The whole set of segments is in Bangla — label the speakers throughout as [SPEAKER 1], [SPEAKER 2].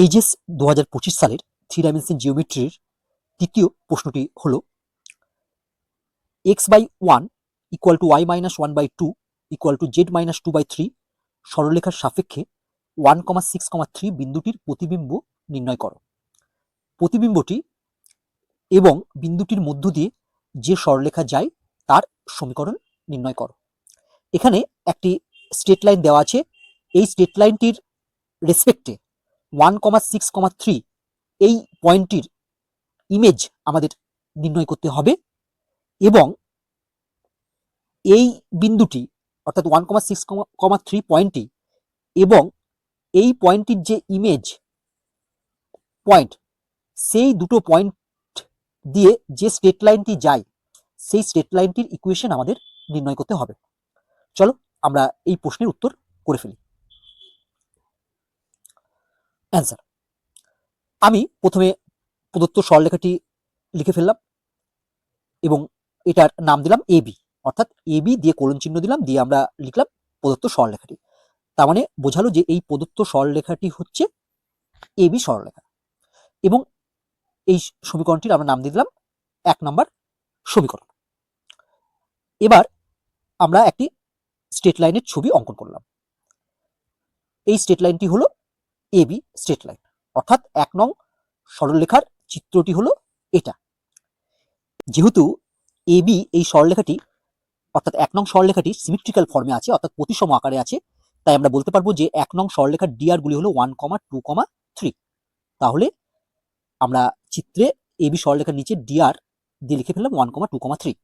[SPEAKER 1] এইচএস 2025 সালের 3 ডাইমেনশন জিওমেট্রির তৃতীয় প্রশ্নটি হলো x/1 = y-1/2 = z-2/3 সরলরেখার সাপেক্ষে 1,6,3 বিন্দুটির প্রতিবিম্ব নির্ণয় করো। প্রতিবিম্বটি এবং বিন্দুটির মধ্য দিয়ে যে সরলরেখা যায় তার সমীকরণ নির্ণয় করো। এখানে একটি স্ট্রেট লাইন দেওয়া আছে। এই স্ট্রেট লাইনটির রেসপেক্টে 1,6,3 এই পয়েন্টটির ইমেজ আমাদের নির্ণয় করতে হবে এবং এই বিন্দুটি অর্থাৎ 1,6,3 পয়েন্টটি এবং এই পয়েন্টটির যে ইমেজ পয়েন্ট, সেই দুটো পয়েন্ট দিয়ে যে স্ট্রেট লাইনটি যায় সেই স্ট্রেট লাইনটির ইকুয়েশন আমাদের নির্ণয় করতে হবে। চলো আমরা এই প্রশ্নের উত্তর করে ফেলি। অ্যান্সার, আমি প্রথমে প্রদত্ত সরলরেখাটি লিখে ফেললাম এবং এটার নাম দিলাম এবি, অর্থাৎ এবি দিয়ে কোলন চিহ্ন দিলাম, দিয়ে আমরা লিখলাম প্রদত্ত সরলরেখাটি। তার মানে বোঝালো যে এই প্রদত্ত সরলরেখাটি হচ্ছে এবি সরলরেখা এবং এই সমীকরণটির আমরা নাম দিয়ে দিলাম 1 নম্বর সমীকরণ। এবার আমরা একটি স্ট্রেট লাইনের ছবি অঙ্কন করলাম। এই স্ট্রেট লাইনটি হলো এবি স্ট্রেট লাইন, অর্থাৎ 1 নং সরলরেখার চিত্রটি হলো এটা। যেহেতু এবি এই সরলরেখাটি অর্থাৎ 1 নং সরলরেখাটি সিমেট্রিক্যাল ফর্মে আছে, অর্থাৎ প্রতিসম আকারে আছে, তাই আমরা বলতে পারবো যে 1 নং সরলরেখার ডিআর গুলি হলো 1, 2, 3। তাহলে আমরা চিত্রে এবি সরলরেখার নিচে ডিআর দিয়ে লিখে ফেললাম 1, 2, 3।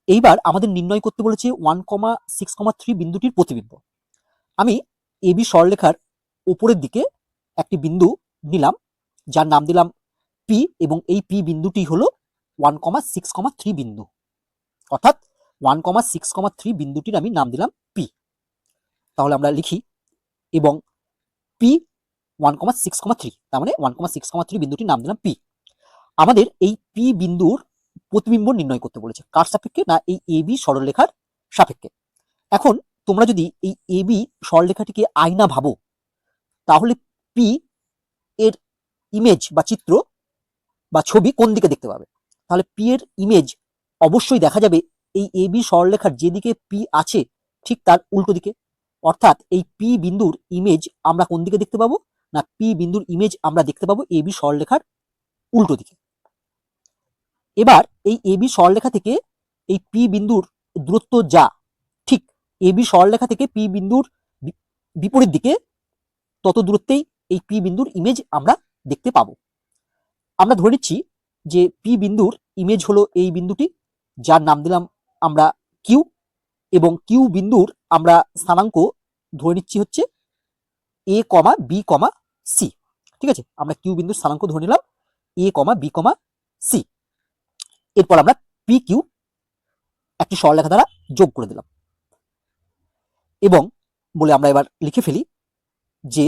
[SPEAKER 1] এইবার আমাদের নির্ণয় করতে বলেছে 1,6,3 বিন্দুটির প্রতিবিম্ব। আমি এবি সরলরেখার উপরের দিকে একটি বিন্দু নিলাম যার নাম দিলাম পি এবং এই পি বিন্দুটি হলো 1,6,3 বিন্দু, অর্থাৎ 1,6,3 বিন্দুটির আমি নাম দিলাম পি। তাহলে আমরা লিখি এবং পি 1,6,3, তার মানে 1,6,3 বিন্দুটির নাম দিলাম পি। আমাদের এই পি বিন্দুর প্রতিবিম্ব নির্ণয় করতে বলেছে, কার সাপেক্ষে? না এই এবি সরলরেখার সাপেক্ষে। এখন তোমরা যদি এই এবি সরলরেখাটিকে আয়না ভাবো তাহলে পি এর ইমেজ বা চিত্র বা ছবি কোন দিকে দেখতে পাবে? তাহলে পি এর ইমেজ অবশ্যই দেখা যাবে এই এবি সরলরেখার যেদিকে পি আছে ঠিক তার উল্টো দিকে, অর্থাৎ এই পি বিন্দুর ইমেজ আমরা কোন দিকে দেখতে পাবো? না পি বিন্দুর ইমেজ আমরা দেখতে পাবো এবি সরলরেখার উল্টো দিকে। এবার এই এবি সরলরেখা থেকে এই পি বিন্দুর দূরত্ব যা, ঠিক এবি সরলরেখা থেকে পি বিন্দুর বিপরীত দিকে তত দূরত্বেই এই পি বিন্দুর ইমেজ আমরা দেখতে পাবো। আমরা ধরে নিচ্ছি যে পি বিন্দুর ইমেজ হলো এই বিন্দুটি যার নাম দিলাম আমরা কিউ এবং কিউ বিন্দুর আমরা স্থানাঙ্ক ধরে নিচ্ছি হচ্ছে এ, বি, সি। ঠিক আছে, আমরা কিউ বিন্দুর স্থানাঙ্ক ধরে নিলাম এ, বি, সি। এরপর আমরা পি কিউ একটি সরলরেখা দ্বারা যোগ করে দিলাম এবং বলে আমরা এবার লিখে ফেলি যে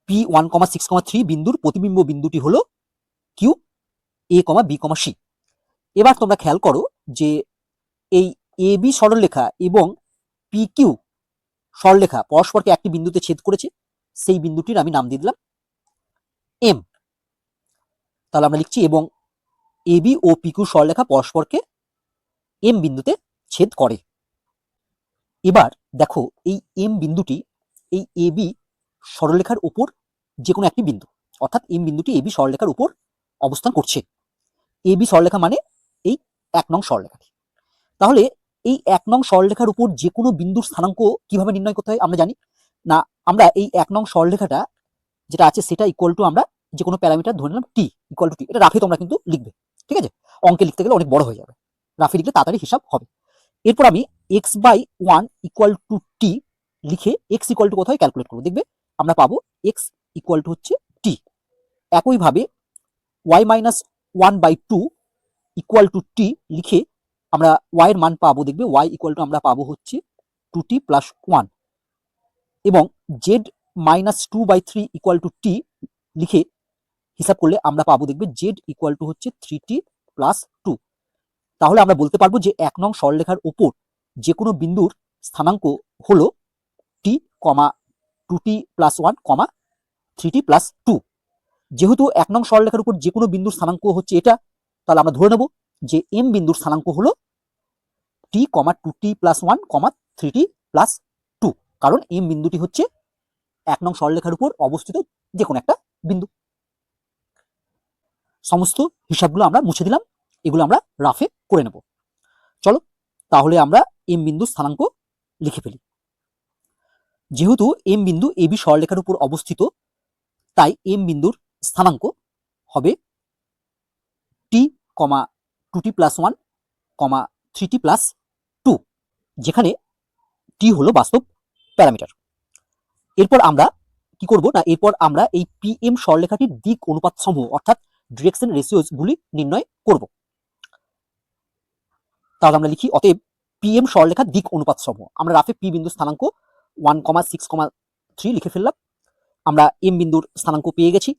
[SPEAKER 1] পি 1,6,3 বিন্দুর প্রতিবিম্ব বিন্দুটি হলো কিউ এ, বি, সি। এবার তোমরা খেয়াল করো যে এই এ বি সরলরেখা এবং পি কিউ সরলরেখা পরস্পরকে একটি বিন্দুতে ছেদ করেছে, সেই বিন্দুটির আমি নাম দিয়ে দিলাম এম। তাহলে আমরা লিখছি এবং A B O P Q সরলরেখা পরস্পরকে এম বিন্দুতে ছেদ করে। এবার দেখো এই এম বিন্দুটি এই এ বি সরলরেখার উপর যে কোনো একটি বিন্দু, অর্থাৎ এম বিন্দুটি এ বি সরলরেখার উপর অবস্থান করছে। এ বি সরলরেখা মানে এই 1 নং সরলরেখাটি। তাহলে এই 1 নং সরলরেখার উপর যে কোনো বিন্দুর স্থানাঙ্ক কিভাবে নির্ণয় করতে হয় আমরা জানি। না আমরা এই 1 নং সরলরেখাটা যেটা আছে সেটা ইকুয়াল টু আমরা যে কোনো প্যারামিটার ধরে নিলাম টি ইকুয়াল টু টি। এটা রাফে তোমরা কিন্তু লিখবে, ঠিক আছে? অঙ্কে লিখতে গেলে অনেক বড় হয়ে যাবে, রাফে লিখলে তাড়াতাড়ি হিসাব হবে। এরপর আমি x/1 ইকুয়াল টু টি লিখে x ইকুয়াল টু কোথায় ক্যালকুলেট করবো, দেখবে আমরা পাবো x ইকুয়াল টু হচ্ছে টি। একইভাবে y-1/2 ইকুয়াল টু টি লিখে আমরা y এর মান পাবো, দেখবে y ইকুয়াল টু আমরা পাবো হচ্ছে 2t + 1 এবং z-2/3 ইকুয়াল টু টি লিখে হিসাব করলে আমরা পাবো, দেখবে z ইকুয়াল টু হচ্ছে 3t + 2। তাহলে আমরা বলতে পারবো যে 1 নং সরলরেখার উপর যে কোনো বিন্দুর স্থানাঙ্ক হলো t, 2t + 1, 3t প্লাস 2। যেহেতু 1 নং সরলরেখার উপর যে কোনো বিন্দুর স্থানাঙ্ক হচ্ছে এটা, তাহলে আমরা ধরে নেব যে m বিন্দুর স্থানাঙ্ক হলো t, 2t plus 1, 3t plus 2, কারণ m বিন্দুটি হচ্ছে 1 নং সরলরেখার উপর অবস্থিত যে কোনো একটা বিন্দু। সমস্ত হিসাবগুলো আমরা মুছে দিলাম, এগুলো আমরা রাফে করে নেব। চলো তাহলে আমরা m বিন্দুর স্থানাঙ্ক লিখে ফেলি। যেহেতু m বিন্দু ab সরলরেখার উপর অবস্থিত, তাই m বিন্দুর স্থানাঙ্ক হবে t, 2t plus 1, 3t plus 2, যেখানে t হলো বাস্তব প্যারামিটার। এরপর আমরা কি করব না, এরপর আমরা এই pm সরলরেখাটির দিক অনুপাত সমূহ অর্থাৎ ডিরেকশন রেশিওস গুলি নির্ণয় করব। তাহলে আমরা লিখি অতএব pm সরলরেখার দিক অনুপাত সমূহ। আমরা রাফে p বিন্দুর স্থানাঙ্ক 1,6,3 লিখে ফেললাম। আমরা m বিন্দুর স্থানাঙ্ক পেয়ে গেছি।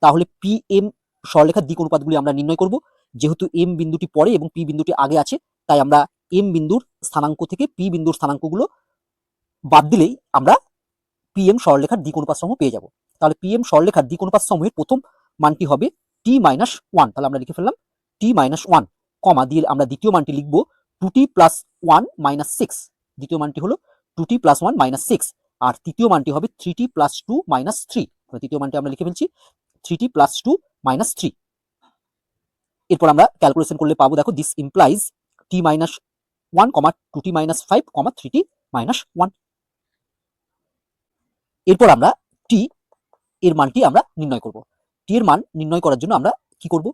[SPEAKER 1] তাহলে pm সরলরেখার দিক অনুপাতগুলি আমরা নির্ণয় করব। যেহেতু m বিন্দুটি পরে এবং p বিন্দুটি আগে আছে, তাই আমরা m বিন্দুর স্থানাঙ্ক থেকে p বিন্দুর স্থানাঙ্কগুলো বাদ দিলেই আমরা pm সরলরেখার দিক অনুপাত সমূহ পেয়ে যাব। তাহলে pm সরলরেখার দিক অনুপাত সমূহের প্রথম মানটি হবে t-1। তাহলে আমরা লিখে ফেললাম t-1, কমা দিয়ে আমরা দ্বিতীয় মানটি লিখব 2t প্লাস 1 মাইনাস 6। দ্বিতীয় মানটি হলো 2t প্লাস 1 মাইনাস 6, আর তৃতীয় মানটি হবে 3t প্লাস 2 মাইনাস 3। তৃতীয় মানটি আমরা লিখে ফেলছি 3t প্লাস 2 মাইনাস 3। এরপর আমরা ক্যালকুলেশন করলে পাবো, দেখো this implies t-1, 2t minus 5, 3t minus 1। এরপর আমরা t এর মানটি আমরা নির্ণয় করব। t এর মান নির্ণয় করার জন্য আমরা কি করব,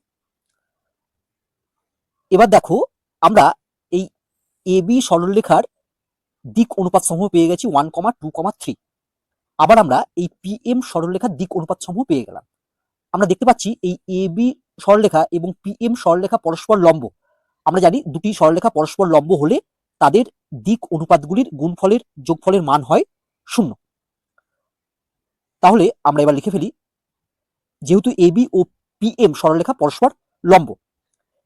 [SPEAKER 1] এবার দেখো আমরা এই ab সরলরেখার দিক অনুপাত সমূহ পেয়ে গেছি 1, 2, 3। আবার আমরা এই pm সরলরেখার দিক অনুপাত সমূহ পেয়ে গেলাম। আমরা দেখতে পাচ্ছি এই ab সরলরেখা এবং pm সরলরেখা পরস্পর লম্ব। আমরা জানি দুটি সরলরেখা পরস্পর লম্ব হলে তাদের দিক অনুপাতগুলির গুণফলের যোগফলের মান হয় 0। তাহলে আমরা এবার লিখে ফেলি, যেহেতু ab ও pm সরলরেখা পরস্পর লম্ব,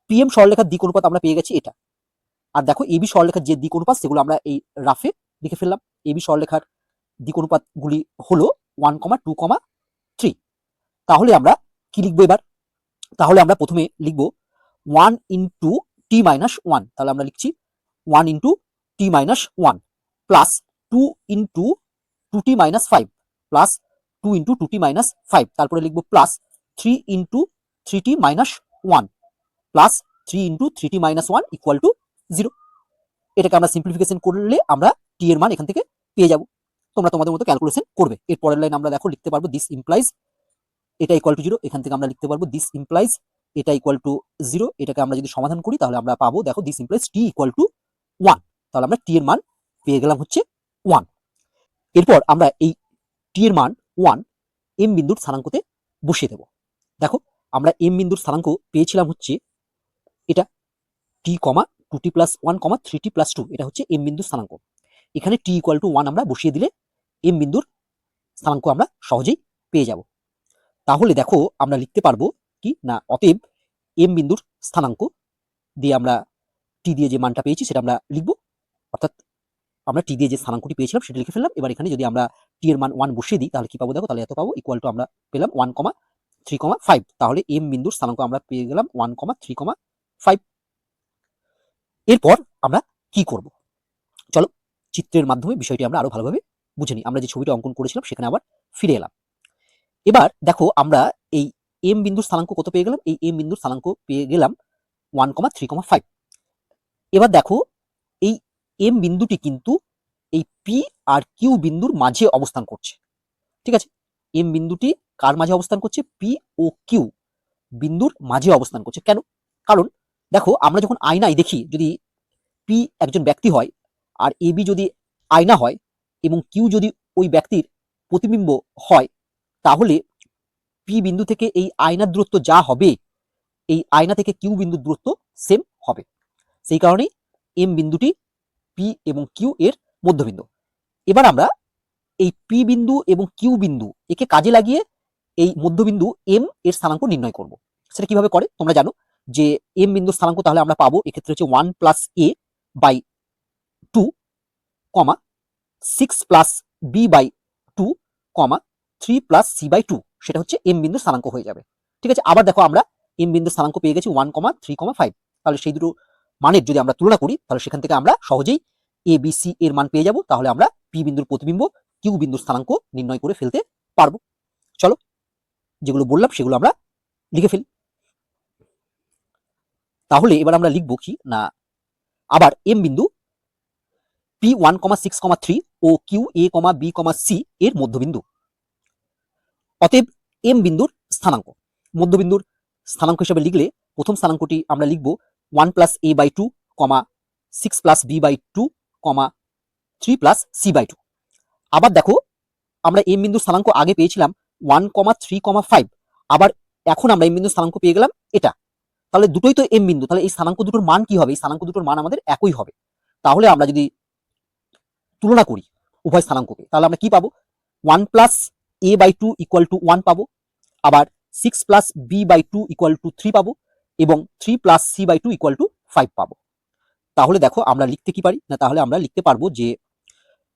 [SPEAKER 1] pm সরলরেখার দিক অনুপাত আমরা পেয়ে গেছি এটা। আর দেখো ab সরলরেখার যে দিক অনুপাত সেগুলো আমরা এই রাফে লিখে ফেললাম। ab সরলরেখার দিক অনুপাতগুলি হলো 1, 2, 3। তাহলে আমরা কি লিখবো এবার, তাহলে আমরা প্রথমে লিখবো 1 ইন্টু t মাইনাস 1। তাহলে আমরা লিখছি 1 into t minus 1 plus 2 into 2t minus 5 plus 2 into 2t minus 5। তারপরে লিখবো plus 3 into 3t minus 1 plus 3 into 3t minus 1 equal to 0। এটাকে আমরা সিম্পলিফিকেশন করলে আমরা t এর মান এখান থেকে পেয়ে যাব। তোমরা তোমাদের মতো ক্যালকুলেশন করবে। এর পরের লাইন আমরা দেখো লিখতে পারবো দিস ইমপ্লাইজ এটা ইকুয়াল টু 0। এখান থেকে আমরা লিখতে পারবো দিস ইমপ্লাইজ এটা ইকুয়াল টু 0। এটাকে আমরা যদি সমাধান করি তাহলে আমরা পাবো, দেখো this implies t equal to 1। তাহলে আমরা t এর মান পেয়ে গেলাম হচ্ছে 1। এরপর আমরা এই t এর মান 1 m বিন্দুর স্থানাঙ্কতে বসিয়ে দেব। দেখো আমরা m বিন্দুর স্থানাঙ্ক পেয়েছিলাম হচ্ছে এটা t, 2t plus 1, 3t plus 2। এটা হচ্ছে m বিন্দুর স্থানাঙ্ক। এখানে t ইকুয়াল টু 1 আমরা বসিয়ে দিলে m বিন্দুর স্থানাঙ্ক আমরা সহজেই পেয়ে যাব। তাহলে দেখো আমরা লিখতে পারবো কি না, অতএব m বিন্দুর স্থানাঙ্ক দিয়ে আমরা t দিয়ে যে মানটা পেয়েছি সেটা আমরা লিখব। অর্থাৎ আমরা t দিয়ে যে স্থানাঙ্কটি পেয়েছিলাম সেটা লিখে ফেললাম। এবার এখানে যদি আমরা t এর মান 1 বসিয়ে দিই তাহলে কি পাবো, দেখো তাহলে এত পাবো ইকুয়াল টু আমরা পেলাম 1, 3, 5। তাহলে m বিন্দুর স্থানাঙ্ক আমরা পেয়ে গেলাম 1, 3, 5। এরপর আমরা কি করব, চলো চিত্রের মাধ্যমে বিষয়টি আমরা আরো ভালোভাবে বুঝে নিই। আমরা যে ছবিটা অঙ্কন করেছিলাম সেখানে আবার ফিরে এলাম। এবার দেখো আমরা এই m বিন্দুর স্থানাঙ্ক কত পেয়ে গেলাম, এই m বিন্দুর স্থানাঙ্ক পেয়ে গেলাম 1, 3, 5। এবার দেখো এই m বিন্দুটি কিন্তু এই p আর q বিন্দুর মাঝে অবস্থান করছে। ঠিক আছে, m বিন্দুটি কার মাঝে অবস্থান করছে, p ও q বিন্দুর মাঝে অবস্থান করছে। কেন, কারণ দেখো আমরা যখন আয়নায় দেখি, যদি p একজন ব্যক্তি হয় আর ab যদি আয়না হয় এবং q যদি ওই ব্যক্তির প্রতিবিম্ব হয়, তাহলে p বিন্দু থেকে এই আয়নার দূরত্ব যা হবে এই আয়না থেকে q বিন্দুর দূরত্ব সেম হবে। সেই কারণেই m বিন্দুটি p এবং q এর মধ্যবিন্দু। এবার আমরা এই p বিন্দু এবং q বিন্দু একে কাজে লাগিয়ে এই মধ্যবিন্দু m এর স্থানাঙ্ক নির্ণয় করব। সেটা কিভাবে করে তোমরা জানো যে m বিন্দুর স্থানাঙ্ক তাহলে আমরা পাবো এক্ষেত্রে হচ্ছে 1 plus a by 2, 6 plus b by 2, 3 plus C by 2, সেটা হচ্ছে এম বিন্দুর স্থানাঙ্ক হয়ে যাবে। ঠিক আছে, আবার দেখো আমরা এম বিন্দুর স্থানাঙ্ক পেয়ে গেছি 1,3,5। তাহলে সেই দুটো মানের যদি আমরা তুলনা করি তাহলে সেখান থেকে আমরা সহজেই এ বি সি এর মান পেয়ে যাব। তাহলে আমরা পি বিন্দুর প্রতিবিম্ব কিউ বিন্দুর স্থানাঙ্ক নির্ণয় করে ফেলতে পারবো। চলো যেগুলো বললাম সেগুলো আমরা লিখে ফেলি। তাহলে এবার আমরা লিখবো কি না, আবার এম বিন্দু P1,6,3 ও QA,B,C এর মধ্যবিন্দু। অতএব এম বিন্দুর স্থানাঙ্ক, মধ্যবিন্দুর স্থানাঙ্ক হিসেবে লিখলে প্রথম স্থানাঙ্কটি আমরা লিখব 1 plus a by 2, 6 plus b by 2, 3 plus c by 2। আবার দেখো আমরা এম বিন্দুর স্থানাঙ্ক আগে পেয়েছিলাম 1,3,5, আবার এখন আমরা এম বিন্দুর স্থানাঙ্ক পেয়ে গেলাম এটা। তাহলে দুটোই তো এম বিন্দু, তাহলে এই স্থানাঙ্ক দুটোর মান কি হবে? এই স্থানাঙ্ক দুটোর মান আমাদের একই হবে। তাহলে আমরা যদি তুলনা করি উভয় স্থানাঙ্ককে তাহলে আমরা কি পাবো? 1 plus a by 2 equal to 1 পাবো, আবার 6 plus b by 2 equal to 3 পাবো, এবং 3 plus c by 2 equal to 5 পাবো। তাহলে দেখো আমরা লিখতে কি পারি না, তাহলে আমরা লিখতে পারবো যে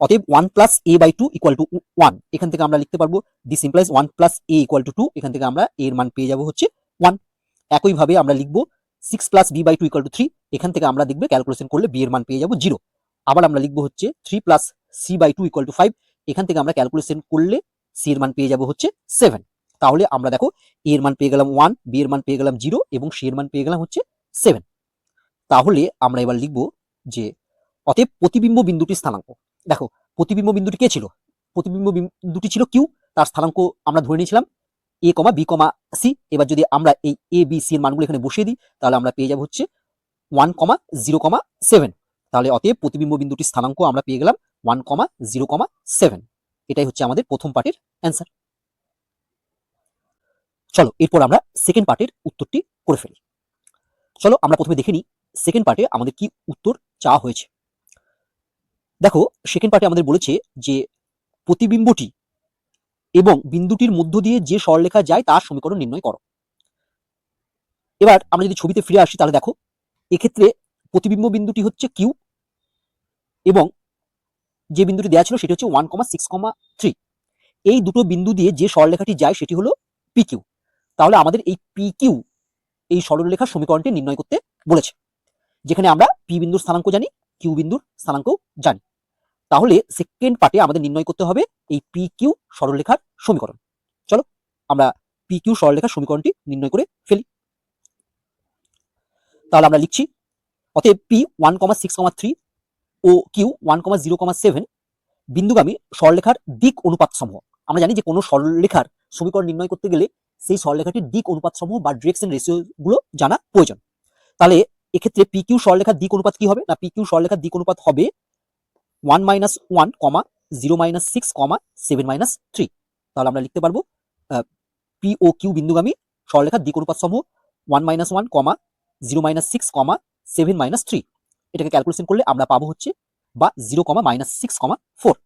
[SPEAKER 1] অতএব 1 plus a by 2 equal to 1, এখান থেকে আমরা লিখতে পারবো this implies 1 plus a equal to 2, এখান থেকে আমরা এর মান পেয়ে যাবো হচ্ছে 1। একইভাবে আমরা লিখবো 6 plus b by 2 equal to 3, এখান থেকে আমরা দেখবে ক্যালকুলেশন করলে b এর মান পেয়ে যাবো 0। আবার আমরা লিখবো হচ্ছে 3 plus c by 2 equal to 5, এখান থেকে আমরা ক্যালকুলেশন করলে c এর মান পেয়ে যাবো হচ্ছে 7। তাহলে আমরা দেখো a এর মান পেয়ে গেলাম 1, b এর মান পেয়ে গেলাম 0 এবং c এর মান পেয়ে গেলাম হচ্ছে 7। তাহলে আমরা এবার লিখবো যে অতএব প্রতিবিম্ব বিন্দুটির স্থানাঙ্ক। দেখো প্রতিবিম্ব বিন্দুটি কে ছিল? প্রতিবিম্ব বিন্দুটি ছিল কিউ, তার স্থানাঙ্ক আমরা ধরে নিয়েছিলাম a, b, c। এবার যদি আমরা এই a b c এর মানগুলো এখানে বসিয়ে দিই তাহলে আমরা পেয়ে যাব হচ্ছে 1, 0, 7। তাহলে অতএব প্রতিবিম্ব বিন্দুটির স্থানাঙ্ক আমরা পেয়ে গেলাম 1, 0, 7। এটাই হচ্ছে আমাদের প্রথম পার্টের অ্যান্সার। চলো এরপর আমরা সেকেন্ড পার্টের উত্তরটি করে ফেলি। চলো আমরা প্রথমে দেখে নিই সেকেন্ড পার্টে আমাদের কি উত্তর চাওয়া হয়েছে। দেখো সেকেন্ড পার্টে আমাদের বলেছে যে প্রতিবিম্বটি এবং বিন্দুটির মধ্য দিয়ে যে সরলরেখা যায় তার সমীকরণ নির্ণয় করো। এবার আমরা যদি ছবিতে ফিরে আসি তাহলে দেখো এক্ষেত্রে প্রতিবিম্ব বিন্দুটি হচ্ছে কিউ এবং যে বিন্দুটি দেওয়া ছিল সেটি হচ্ছে 1,6,3। এই দুটো বিন্দু দিয়ে যে সরলরেখাটি যায় সেটি হলো পি কিউ। তাহলে আমাদের এই পি কিউ এই সরলরেখার সমীকরণটি নির্ণয় করতে বলেছে, যেখানে আমরা পি বিন্দুর স্থানাঙ্ক জানি, কিউ বিন্দুর স্থানাঙ্ক জানি। তাহলে সেকেন্ড পার্টে আমাদের নির্ণয় করতে হবে এই পি কিউ সরলরেখার সমীকরণ। চলো আমরা পি কিউ সরলরেখার সমীকরণটি নির্ণয় করে ফেলি। তাহলে আমরা লিখছি অতএব পি 1,6,3 ও কিউ 1,0,7 বিন্দুগামী সরলরেখার দিক অনুপাত সমূহ। আমরা জানি যে কোনো সরলরেখার সমীকরণ নির্ণয় করতে গেলে সেই সরলরেখাটির দিক অনুপাত সমূহ বা ডিরেকশন রেশিও গুলো জানা প্রয়োজন। তাহলে এক্ষেত্রে পি কিউ সরলরেখার দিক অনুপাত কি হবে না, পি কিউ সরলরেখার দিক অনুপাত হবে 1 - 1, 0 - 6, 7 - 3। তাহলে আমরা লিখতে পারবো পি ও কিউ বিন্দুগামী সরলরেখার দিক অনুপাত সমূহ 1 - 1, 0 - 6, 7 - 3। এটাকে ক্যালকুলেশন করলে আমরা পাবো হচ্ছে বা 0, -6, 4।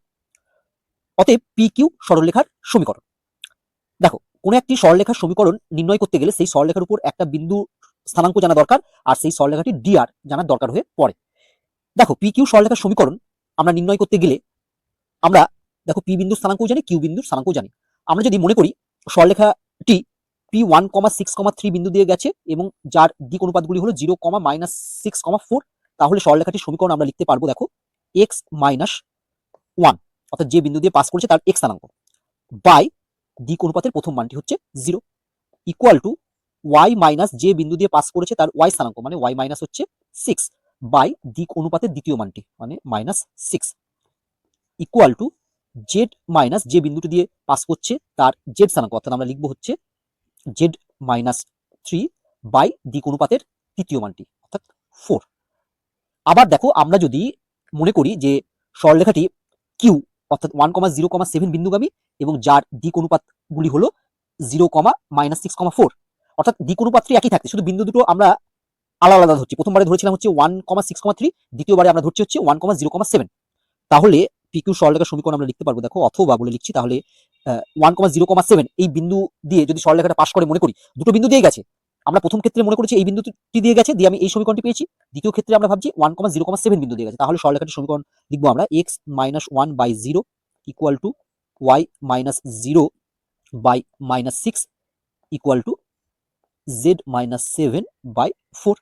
[SPEAKER 1] অতএব পি কিউ সরলরেখার সমীকরণ। দেখো কোনো একটি সরলরেখার সমীকরণ নির্ণয় করতে গেলে সেই সরলরেখার উপর একটা বিন্দু স্থানাঙ্ক জানা দরকার, আর সেই সরলরেখাটি ডিআর জানার দরকার হয়ে পড়ে। দেখো পি কিউ সরলরেখার সমীকরণ আমরা নির্ণয় করতে গেলে আমরা দেখো পি বিন্দুর স্থানাঙ্ক জানি, কিউ বিন্দুর স্থানাঙ্ক জানি। আমরা যদি মনে করি সরলরেখাটি P1,6,3 বিন্দু দিয়ে গেছে এবং যার দিক অনুপাতগুলি হলো 0, -6, 4, তাহলে সরলরেখাটির সমীকরণ আমরা লিখতে পারবো দেখো x - 1, অর্থাৎ যে বিন্দু দিয়ে পাস করেছে তার x স্থানাঙ্ক, বাই দিক অনুপাতের প্রথম মানটি হচ্ছে 0, ইকুয়াল টু y মাইনাস যে বিন্দু দিয়ে পাস করেছে তার y স্থানাঙ্ক মানে y মাইনাস হচ্ছে 6, বাই দিক অনুপাতের দ্বিতীয় মানটি মানে -6, ইকুয়াল টু জেড মাইনাস যে বিন্দুটি দিয়ে পাস করছে তার জেড স্থানাঙ্ক, অর্থাৎ আমরা লিখবো হচ্ছে জেড -3 বাই দিক অনুপাতের তৃতীয় মানটি অর্থাৎ 4। আবার দেখো আমরা যদি মনে করি যে সরলরেখাটি কিউ অর্থাৎ 1,0,7 বিন্দুগামী এবং যার দিক অনুপাতগুলি হলো 0, -6, 4, অর্থাৎ দিক অনুপাতটি একই থাকছে, শুধু বিন্দু দুটো আমরা আলাদা আলাদা ধরছি। প্রথমবারে ধরেছিলাম হচ্ছে 1,6,3, দ্বিতীয়বারে আমরা ধরছি হচ্ছে 1,0,7। তাহলে পিকিউ সরলরেখার সমীকরণ আমরা লিখতে পারবো দেখো অথবা বলে লিখছি, তাহলে 1,0,7 এই বিন্দু দিয়ে যদি সরলরেখাটা পাস করে, মনে করি দুটো বিন্দু দিয়ে গেছে, আমরা প্রথম ক্ষেত্রে মনে করেছি এই বিন্দুটি দিয়ে গেছে, দিয়ে আমি এই সমীকরণটি পেয়েছি। দ্বিতীয় ক্ষেত্রে আমরা ভাবছি 1,0,7 বিন্দু দিয়ে গেছে, তাহলে সরলরেখাটির সমীকরণ লিখবো আমরা x - 1/0 equal to y - 0 by minus six equal to Z minus seven by four.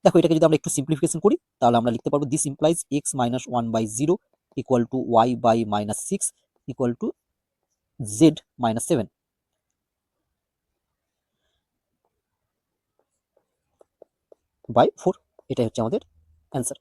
[SPEAKER 1] দেখো এটাকে যদি আমরা একটু সিম্পলিফিকেশন করি তাহলে আমরা লিখতে পারবো this implies X minus one by zero equal to Y by minus six equal to Z minus seven by four. এটাই হচ্ছে আমাদের অ্যান্সার।